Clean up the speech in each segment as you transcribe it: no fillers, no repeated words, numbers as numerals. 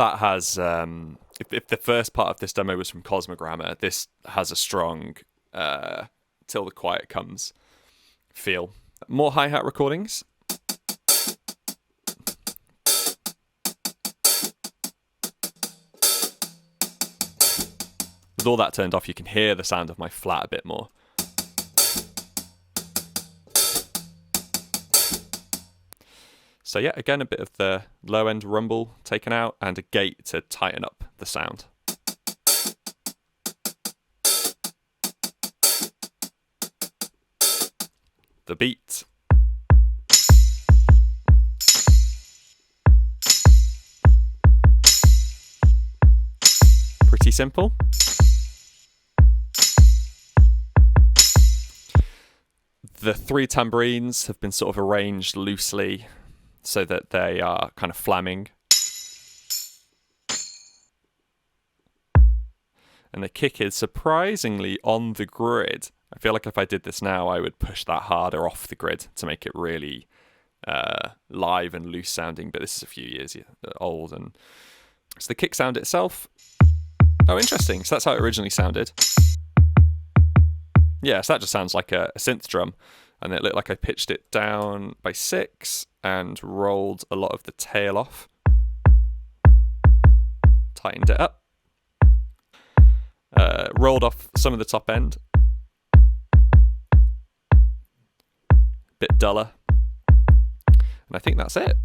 that has, if the first part of this demo was from Cosmogrammer, this has a strong Till the Quiet Comes feel. More hi-hat recordings. With all that turned off, you can hear the sound of my flat a bit more. So yeah, again, a bit of the low-end rumble taken out and a gate to tighten up the sound. The beat. Pretty simple. The 3 tambourines have been sort of arranged loosely so that they are kind of flamming. And the kick is surprisingly on the grid. I feel like if I did this now, I would push that harder off the grid to make it really live and loose sounding, but this is a few years old. And so the kick sound itself, oh, interesting. So that's how it originally sounded. Yeah, so that just sounds like a synth drum. And it looked like I pitched it down by 6 and rolled a lot of the tail off. Tightened it up. Rolled off some of the top end. Bit duller. And I think that's it.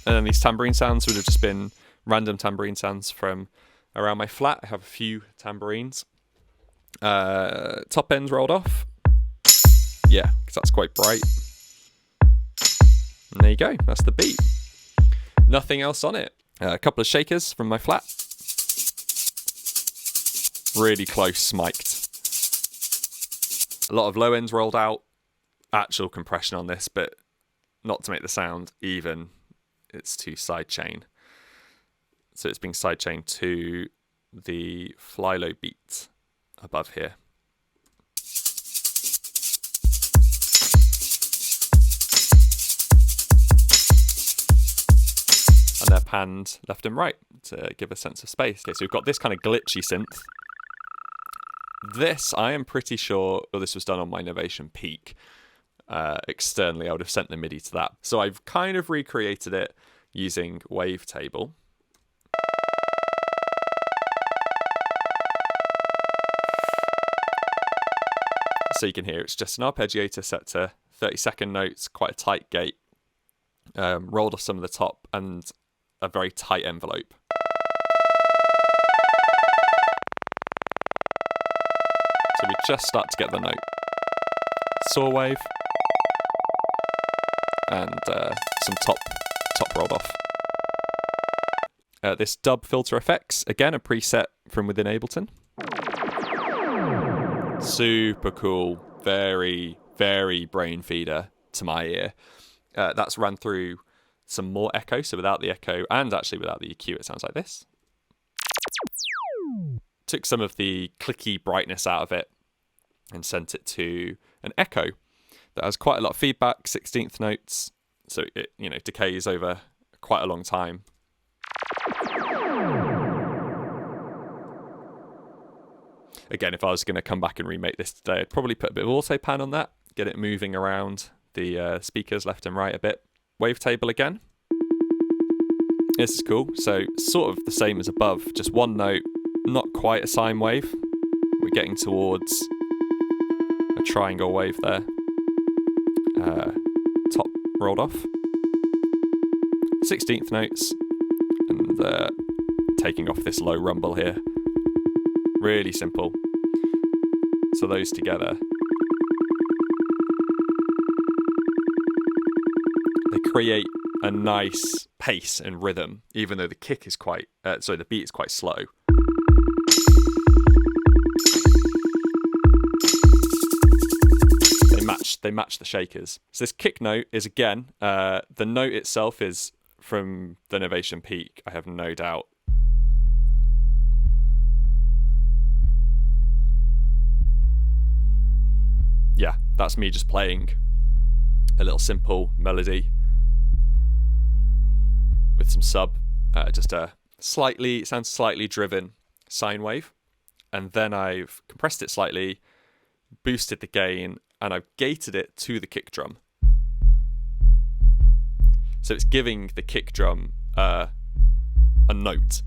And then these tambourine sounds would have just been random tambourine sounds from around my flat. I have a few tambourines. Top ends rolled off. Yeah, because that's quite bright. And there you go, that's the beat. Nothing else on it. A couple of shakers from my flat. Really close mic'd. A lot of low ends rolled out. Actual compression on this, but not to make the sound even. It's to sidechain. So it's being sidechained to the fly low beat above here. And they're panned left and right to give a sense of space. Okay, so we've got this kind of glitchy synth. This, I am pretty sure, this was done on my Novation Peak. Externally, I would have sent the MIDI to that. So I've kind of recreated it using Wavetable. So you can hear it's just an arpeggiator set to 30-second notes, quite a tight gate, rolled off some of the top, and a very tight envelope. So we just start to get the note. Saw wave. And some top rolled off. This dub filter effects, again a preset from within Ableton. Super cool, very, very brain feeder to my ear. That's run through some more echo, so without the echo and actually without the EQ, it sounds like this. Took some of the clicky brightness out of it and sent it to an echo that has quite a lot of feedback, 16th notes, so it decays over quite a long time. Again, if I was going to come back and remake this today, I'd probably put a bit of auto pan on that, get it moving around the speakers left and right a bit. Wavetable again. This is cool. So sort of the same as above, just one note, not quite a sine wave. We're getting towards a triangle wave there. Top rolled off. 16th notes, and taking off this low rumble here. Really simple. So those together, they create a nice pace and rhythm, even though the kick is quite, the beat is quite slow. They match the shakers. So this kick note is again, the note itself is from the Novation Peak, I have no doubt. Yeah, that's me just playing a little simple melody with some sub, just a It sounds slightly driven sine wave. And then I've compressed it slightly, boosted the gain, and I've gated it to the kick drum. So it's giving the kick drum a note.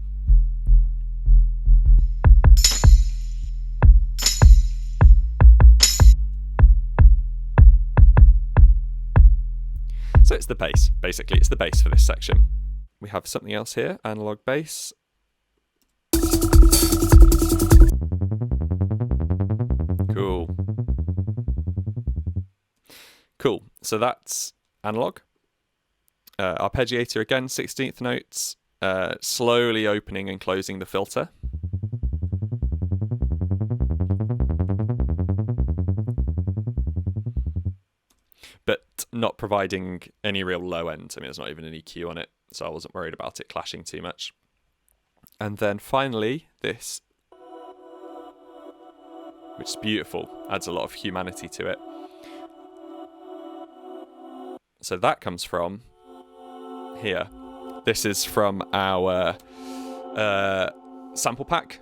So it's the bass, basically. It's the bass for this section. We have something else here, analog bass. Cool. So that's analog. Arpeggiator again, 16th notes, slowly opening and closing the filter. But not providing any real low end. I mean, there's not even an EQ on it, so I wasn't worried about it clashing too much. And then finally, this, which is beautiful, adds a lot of humanity to it. So that comes from here. This is from our sample pack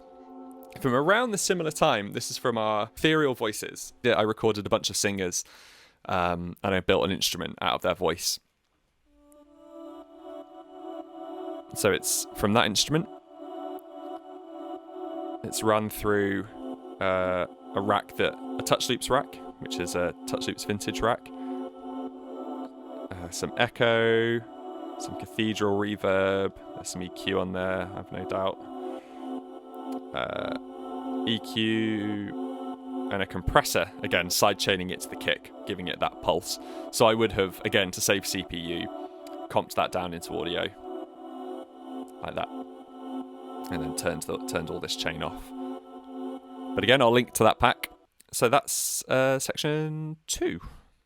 from around the similar time. This is from our Ethereal Voices. I recorded a bunch of singers and I built an instrument out of their voice. So it's from that instrument. It's run through a Touch Loops rack, which is a Touch Loops vintage rack. Some echo, some cathedral reverb, there's some EQ on there, I've no doubt. EQ and a compressor, again, sidechaining it to the kick, giving it that pulse. So I would have, again, to save CPU, comped that down into audio, like that. And then turned all this chain off. But again, I'll link to that pack. So that's section 2.